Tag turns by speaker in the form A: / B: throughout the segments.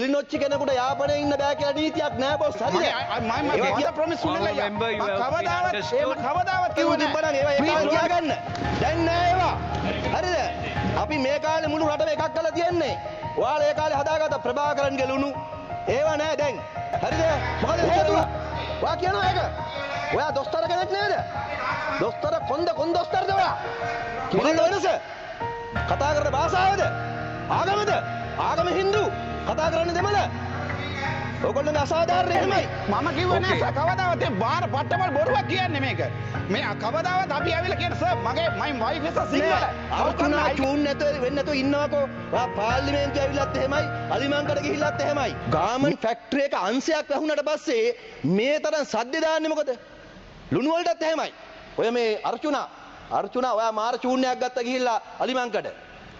A: ලිනොච්චි කෙනෙකුට යාපනයේ ඉන්න බෑ කියලා නීතියක් නෑ බොස්. හරිද?
B: මම කියලා ප්‍රොමිස් උන්නලා කවදාවත් කිව්වේ
A: නෑ. ඒවා ඒ කාලේ තියාගන්න. දැන් නෑ ඒවා. හරිද? අපි මේ කාලේ මුළු රටම එකක් කරලා තියන්නේ. ඔයාලා ඒ කාලේ හදාගත්ත ප්‍රභාකරන්ගේ ලුණු ඒවා නෑ දැන්. හරිද? මොකද හේතුව? ඔයා කියනවා ඒක. ඔයා දොස්තර කෙනෙක් නේද? දොස්තර කොන්දොස්තරද ඔයා? මොකද වෙනස? කතා කරන භාෂාවද? ආගමද? ආගම හින්දු. කතා කරන්නේ දෙමළ. ඔයගොල්ලෝගේ අසාධාරණ එහෙමයි.
B: මම කිව්වේ නෑ කවදාවත් ඒ බාර පට්ටමල් බොරුවක් කියන්නේ මේක. මේ කවදාවත් අපි ඇවිල්ලා කියන සර් මගේ my wife is a single.
A: අරුණා චූන් නැතුව වෙන්නේ නැතුව ඉන්නවකෝ. ඔයා පාර්ලිමේන්තුවේ ඇවිල්ලාත් එහෙමයි, අලිමංකඩ ගිහිල්ලාත් එහෙමයි. ගාමන් ෆැක්ටරි එක අංශයක් වැහුණට පස්සේ මේ තරම් සද්ද දාන්නේ මොකද? ලුණු වලටත් එහෙමයි. ඔය මේ අර්චුනා ඔයා මාර චූන්යක් ගත්ත ගිහිල්ලා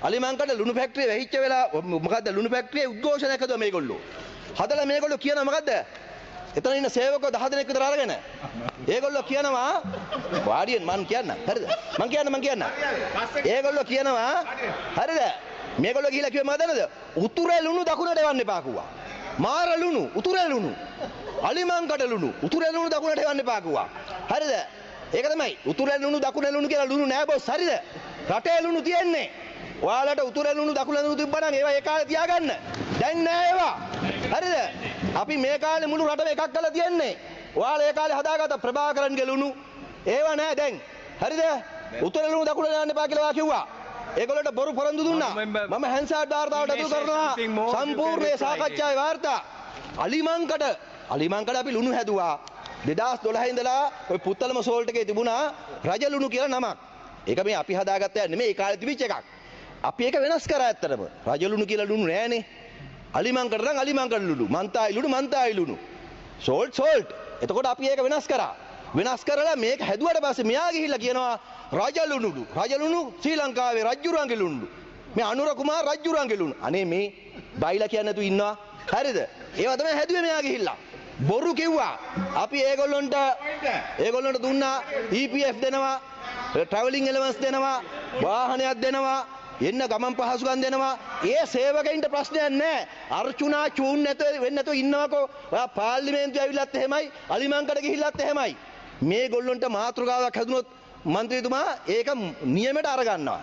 A: අලිමංකඩ ලුණු ෆැක්ටරිය වැහිච්ච වෙලා මොකද්ද ලුණු ෆැක්ටරියේ උද්ඝෝෂණයක් හදුවා මේගොල්ලෝ. හදලා මේගොල්ලෝ කියනවා මොකද්ද? එතන ඉන්න සේවකයෝ 10 දෙනෙක් විතර අරගෙන. ඒගොල්ලෝ කියනවා වාඩියෙන් මං කියන්න. හරිද? මං කියන්න. ඒගොල්ලෝ කියනවා හරිද? මේගොල්ලෝ ගිහිල්ලා කිව්වේ මොකදද? උතුරේ ලුණු දකුණට එවන්න එපා කිව්වා. මාර ලුණු, උතුරේ ලුණු. අලිමංකඩ ලුණු, උතුරේ ලුණු දකුණට එවන්න එපා කිව්වා. හරිද? ඒක තමයි. උතුරේ ලුණු දකුණේ ලුණු කියලා ලුණු නෑ බොස්. හරිද? රටේ ලුණු තියෙන්නේ. ඔයාලට උතුරේ ලුණු දකුණේ ලුණු තිබ්බනම් ඒවා ඒ කාලේ තියාගන්න. දැන් නෑ ඒවා. හරිද? අපි මේ කාලේ මුළු රටම එකක් කරලා තියන්නේ. ඔයාලා ඒ කාලේ හදාගත්ත ප්‍රභාකරන්ගේ ලුණු ඒවා නෑ දැන්. හරිද? උතුරේ ලුණු දකුණේ යන්න එපා කියලා කිව්වා. ඒගොල්ලන්ට බොරු පොරොන්දු දුන්නා. මම හැන්සාඩ් වාර්තාවට අතුරු කරනවා. සම්පූර්ණ සාකච්ඡාවේ වාර්තා. අලිමංකඩ අපි ලුණු හැදුවා. 2012 ඉඳලා ඔය පුත්තලම සෝල්ට් එකේ තිබුණා රජ ලුණු කියලා නමක්. ඒක මේ අපි හදාගත්ත නෙමෙයි ඒ කාලේ තිබිච්ච එකක්. අපි ඒක වෙනස් කරා ඇත්තටම. රජ ලුණු කියලා ලුණු නෑනේ. අලිමංකඩ නම් අලිමංකඩ ලුණු, මන්තායි ලුණු. සෝල්ට්. එතකොට අපි ඒක වෙනස් කරා. වෙනස් කරලා මේක හැදුවට පස්සේ මෙයා ගිහිල්ලා කියනවා රජ ලුණු ශ්‍රී ලංකාවේ රජුරන්ගේ ලුණු. මේ අනුර කුමාර රජුරන්ගේ ලුණු. අනේ මේ බයිලා කියන්නේ නැතු ඉන්නවා. හරිද? ඒවා තමයි හැදුවේ මෙයා ගිහිල්ලා. බොරු කිව්වා. අපි ඒගොල්ලන්ට දුන්නා EPF දෙනවා, travelling allowance දෙනවා, වාහනයක් දෙනවා, එන්න ගමන් පහසුකම් දෙනවා. ඒ සේවකයින්ට ප්‍රශ්නයක් නැහැ. අර්චුනා චූන් නැතුව වෙන්නේ නැතුව ඉන්නවකෝ. ඔයා පාර්ලිමේන්තුවේ ඇවිල්ලාත් එහෙමයි, අලිමංකඩ ගිහිල්ලාත් එහෙමයි. මේ ගොල්ලන්ට මාතෘකාවක් හැදුනොත් මන්ත්‍රීතුමා ඒක නියමයට අරගන්නවා.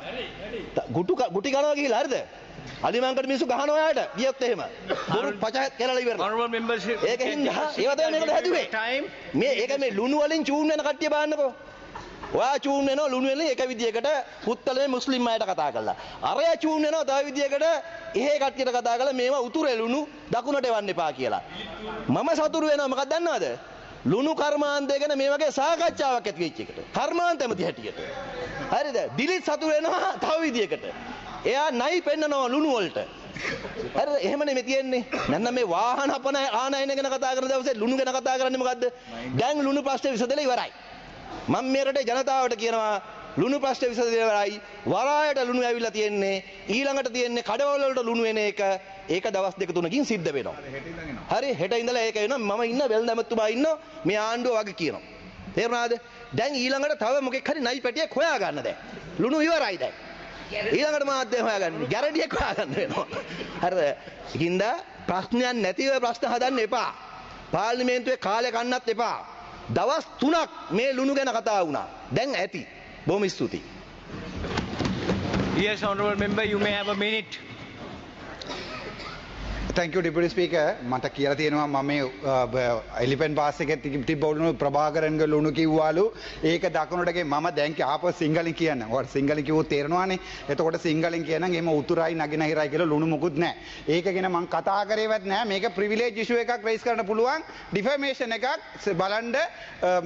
A: ගුටි කනවා ගිහිල්ලා හරිද? අලිමංකඩ මිනිස්සු ගහනවා ඔයාලට ගියොත් එහෙම. බොරු පච කරලා ඉවරයි.
C: honorable membership.
A: ඒකෙන් ඒව තමයි මේකට හැදුවේ. මේක මේ ලුණු වලින් චූන් වෙන කට්ටිය බලන්නකෝ. ඔයා චූන් වෙනවා ලුණු වෙන එක විදියකට පුත්තලේ මුස්ලිම් අයට කතා කරලා. අරයා චූන් වෙනවා තව විදියකට එහෙ කට්ටියට කතා කරලා මේවා උතුරේ ලුණු දකුණට එවන්න එපා කියලා. මම සතුරු වෙනවා මොකක්ද දන්නවද? ලුණු කර්මාන්තය ගැන මේ වගේ සාකච්ඡාවක් ඇති වෙච්ච එකට. කර්මාන්ත ඇමති හැටියට. හරිද? දිලිත් සතුරු වෙනවා තව විදියකට. එයා නයි පෙන්නනවා ලුණු වලට. හරිද? එහෙම නෙමෙයි තියෙන්නේ. නැත්නම් මේ වාහන ආනයන ගැන කතා කරන දවසේ ලුණු ගැන කතා කරන්නේ මොකද්ද? දැන් ලුණු ප්‍රශ්නේ විසඳලා ඉවරයි. මම මේ රටේ ජනතාවට කියනවා ලුණු ප්‍රශ්නේ විසඳලා ඉවරයි. වරායට ලුණු ඇවිල්ලා තියෙන්නේ. ඊළඟට තියෙන්නේ කඩවල වලට ලුණු වෙන එක. ඒක දවස් දෙක තුනකින් සිද්ධ වෙනවා. හරි හෙට ඉඳලා ඒක වෙනවා. මම ඉන්න වෙල්ද ඇමතුමා ඉන්නවා. මේ ආණ්ඩුව වගේ කියනවා. තේරුණාද? දැන් ඊළඟට තව මොකෙක් හරි නයි පැටියක් හොයා ගන්න දැන්. ලුණු ඉවරයි දැන්. ඊළඟට මාධ්‍ය හොයාගන්න ගැරඩියක් හොයාගන්න වෙනවා. හරිද? ඒකින්ද ප්‍රශ්නයක් නැතිව ප්‍රශ්න හදන්න එපා. පාර්ලිමේන්තුවේ කාලය කන්නත් එපා. දවස් 3ක් මේ ලුණු ගැන කතා වුණා. දැන් ඇති. බොහොම ස්තුතියි.
C: Yes, honorable member, you may have a minute.
B: Thank you Deputy Speaker. මට කියලා තියෙනවා මම මේ එලිෆන්ට් පාස් එකේ තිබ්බවලු ප්‍රභාකරන්ගේ ලුණු කිව්වාලු. ඒක දකුණටගේ මම දැන් ආපහු සිංහලෙන් කියන්න. ඔයාලට සිංහලෙන් කිව්වොත් තේරෙනවානේ. එතකොට සිංහලෙන් කියනනම් එහෙම උතුරයි නගිනහිරයි කියලා ලුණු මුකුත් නැහැ. ඒක ගැන මම කතා කරේවත් නැහැ. මේක privilege issue එකක් raise කරන්න පුළුවන්. defamation එකක් බලන්න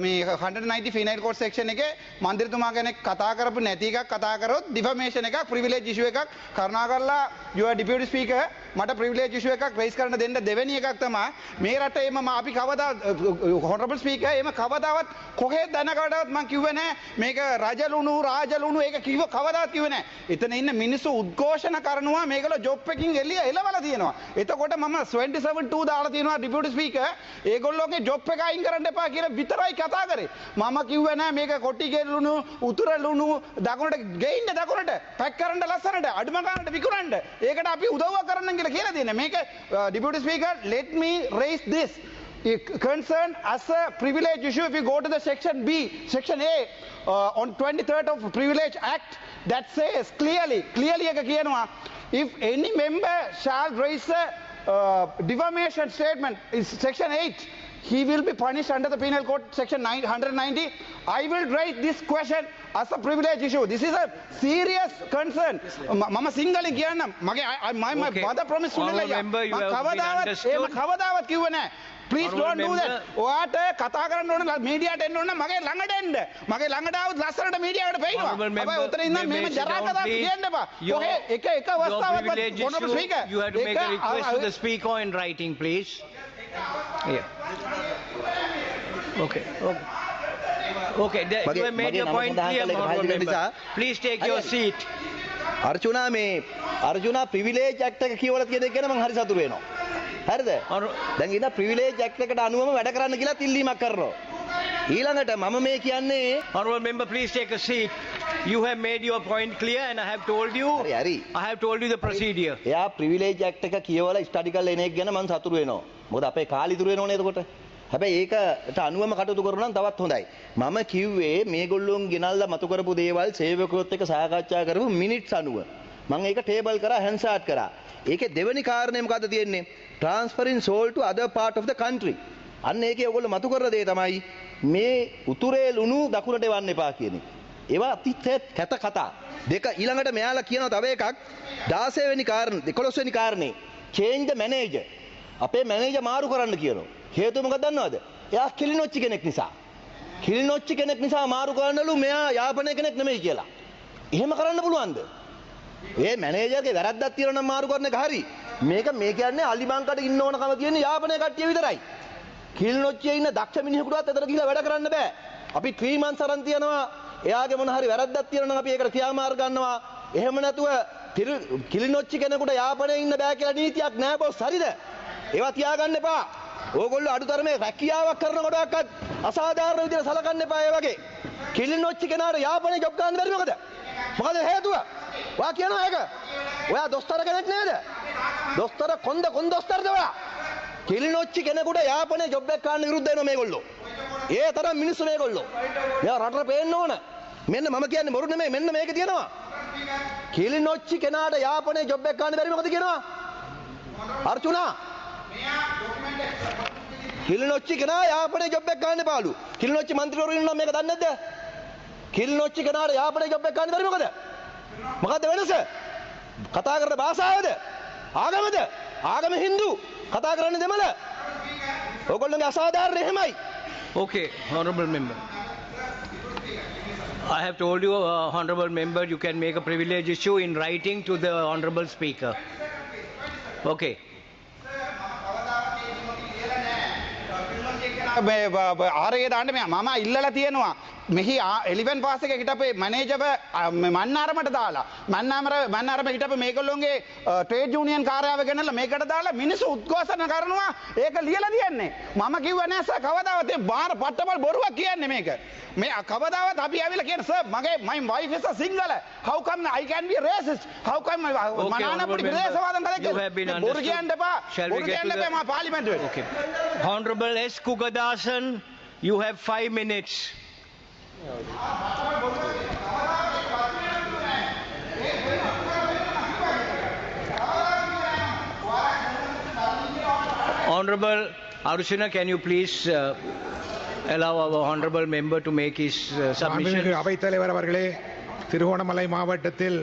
B: මේ 190 penal code section එකේ මන්ත්‍රීතුමා කෙනෙක් කතා කරපු නැති එකක් කතා කරොත් defamation එකක් privilege issue එකක් කරුණාකරලා your Deputy Speaker මට privilege issue එකක් රේස් කරන්න දෙන්න දෙවෙනි එකක් තමයි මේ රටේ අපි කවදා honorable speaker එහෙම කවදාවත් කොහෙද දැනකවදාවත් මම කිව්වේ නැහැ මේක රාජලුණු ඒක කවදාවත් කිව්වේ නැහැ. එතන ඉන්න මිනිස්සු උද්ඝෝෂණ කරනවා මේගොල්ලෝ ජොබ් එකකින් එළවලා තියෙනවා. එතකොට මම 27-2 දාලා තියෙනවා deputy speaker ඒගොල්ලෝගේ ජොබ් එක අයින් කරන්න එපා කියලා විතරයි කතා කරේ. මම කිව්වේ නැහැ මේක කොටිගේ ලුණු උතුර ලුණු දකුණට ගේන්න දකුණට පැක් කරන්න ලස්සනට අඩුම ගන්නට විකුණන්න. ඒකට අපි උදව්වක් කරන්න කියලා දෙන්නේ. මේක Deputy Speaker, let me raise this concern as a privilege issue. If you go to the section B, section A, on 23rd of Privilege Act, that says clearly if any member shall raise a defamation statement, is section 8, he will be punished under the Penal Code section 190. I will raise this question as a privilege issue. This is a serious concern. Mama single again. My mother promised to
C: Honourable member, you have been understood.
B: Please
C: Honourable
B: don't do that. ඔයාට කතා කරන්න ඕන මීඩියාට එන්න ඕන මගේ ළඟට එන්න. මගේ ළඟට ආවොත් ලස්සනට මීඩියාවට පේනවා.
C: Honourable member,
B: හැබැයි උතන ඉඳන්
C: you may
B: මේම
C: sit
B: ජරා
C: down,
B: කතා
C: please.
B: කියන්න එපා.
C: Your-
B: ඔහේ එක අවස්ථාවක්
C: privilege
B: Honourable
C: issue,
B: Speaker,
C: you have to make a
B: එක-
C: request to the speaker in writing, please. Yeah. Okay. Okay. You have made your point clear, Honourable member. Please take your seat.
A: Arjuna privilege act එක කියවලා තියෙන එක ගැන මම හරි සතුටු වෙනවා. හරිද? දැන් ඉතින් ප්‍රිවිලේජ් ඇක්ට් එකට අනුවම වැඩ කරන්න කියලා තිල්ලීමක් කරනවා. ඊළඟට මම මේ කියන්නේ
C: Honourable member, please take a seat. You have made your point clear and I have told you.
A: හරි.
C: I have told you the procedure.
A: එයා ප්‍රිවිලේජ් ඇක්ට් එක කියවලා ස්ටඩි කරලා එන එක ගැන මම සතුටු වෙනවා. මොකද අපේ කාලි දුර වෙනවනේ එතකොට. හැබැයි ඒකට අනුවම කටයුතු කරනවා නම් තවත් හොඳයි. මම කිව්වේ මේගොල්ලෝන් ගෙනල්ලා මතු කරපු දේවල් සේවකයොත් එක්ක සාකච්ඡා කරපු මිනිට්ස් අනුව. මම ඒක ටේබල් කරා හැන්සාට් කරා. ඒකේ දෙවෙනි කාරණේ මොකද්ද තියෙන්නේ? transferring salt to other part of the country. අන්න ඒකේ ඔයගොල්ලෝ මතු කරන දේ තමයි මේ උතුරේ ලුණු දකුණට එවන්න එපා කියන එක. ඒවා අතිත් කැත කතා. දෙක ඊළඟට මෙයාලා කියනවා තව එකක් 16 වෙනි කාරණේ 11 වෙනි කාරණේ change the manager. අපේ මැනේජර් මාරු කරන්න කියනවා. හේතුව මොකක්ද දන්නවද? එයා කිලිනොච්චි කෙනෙක් නිසා. කිලිනොච්චි කෙනෙක් නිසා මාරු කරන්නලු මෙයා යාපනය කෙනෙක් නෙමෙයි කියලා. එහෙම කරන්න පුළුවන්ද? ඒ මැනේජර්ගේ වැරද්දක් තියෙනවා නම් මාරු කරන එක හරි. මේක මේ කියන්නේ අලිබංකඩ ඉන්න ඕනකම තියෙන යාපනය කට්ටිය විතරයි. කිලිනොච්චියේ ඉන්න දක්ෂ මිනිහෙකුටවත් එතන ගිහලා වැඩ කරන්න බෑ. අපි 3 months අරන් තියනවා. එයාගේ මොන හරි වැරද්දක් තියෙනවා නම් අපි ඒකට ක්‍රියාමාර්ග ගන්නවා. එහෙම නැතුව කිලිනොච්චි කෙනෙකුට යාපනයේ ඉන්න බෑ කියලා නීතියක් නෑ බොස්. හරිද? ඒවා තියාගන්න එපා. ඕගොල්ලෝ අඩුතරමේ රැකියාවක් කරනකොටවත් අසාධාරණ විදිහට සලකන්න එපා ඒ වගේ. කිලිනොච්චි කෙනාට යාපනයේ ජොබ් ගන්න බැරි මොකද? මොකද හේතුව? ඔයා කියනවා ඒක. ඔයා දොස්තර කෙනෙක් නේද? දොස්තර කොන්ද දොස්තරද ඔයා? කිලිනොච්චි කෙනෙකුට යාපනයේ ජොබ් එකක් ගන්න විරුද්ධ වෙනවා මේගොල්ලෝ. ඒ තරම් මිනිස්සු මේගොල්ලෝ. මෙයා රටට පේන්න ඕන. මෙන්න මම කියන්නේ බොරු නෙමෙයි මෙන්න මේක තියෙනවා. කිලිනොච්චි කෙනාට යාපනයේ ජොබ් එකක් ගන්න බැරි මොකද කියනවා? අර්චුනා කිලිනොච්චි කෙනා යාපනයේ ජොබ් එකක් ගන්න එපාලු. කිලිනොච්චි മന്ത്രിවරු ඉන්නවා මේක දන්නේ නැද්ද? කිලිනොච්චි කෙනාට යාපනයේ ජොබ් එකක් ගන්න බැරි මොකද? මොකද්ද වෙනස? කතා කරන භාෂාවද? ආගමද? ආගම හින්දු. කතා කරන්නේ දෙමළ. ඔයගොල්ලෝගේ අසාධාරණ එහෙමයි.
C: Okay, Honourable member. I have told you, Honourable member, you can make a privilege issue in writing to the Honourable Speaker. Okay.
B: ආරේ දාන්න මම ඉල්ලලා තියෙනවා මෙහි එලිෆන් පාස් එකේ හිටපේ මැනේජර් මන්නාරමට දාලා මන්නාරම හිටපේ මේගොල්ලෝගේ ට්‍රේඩ් යූනියන් කාර්යාව ගෙනල්ලා මේකට දාලා මිනිස්සු උද්ඝෝෂණ කරනවා ඒක ලියලා තියන්නේ මම කිව්වා නෑ සර් කවදාවත් මේ බාර පට්ටබල් බොරුවක් කියන්නේ මේක මේ කවදාවත් අපි ඇවිල්ලා කියන sir my wife is a single how come I can be racist how come මනානපුරි විදේශවාදම් කරලා බොරු කියන්න එපා බොරු කියන්න එපා මා පාර්ලිමේන්තුවේ
C: Okay. Honourable S. Kugadasan, you have 5 minutes. Honourable Arusina, can you please allow our honourable member to make his submission?
D: அவைத்தலைவர் அவர்களே, திருகோணமலை மாவட்டத்தில்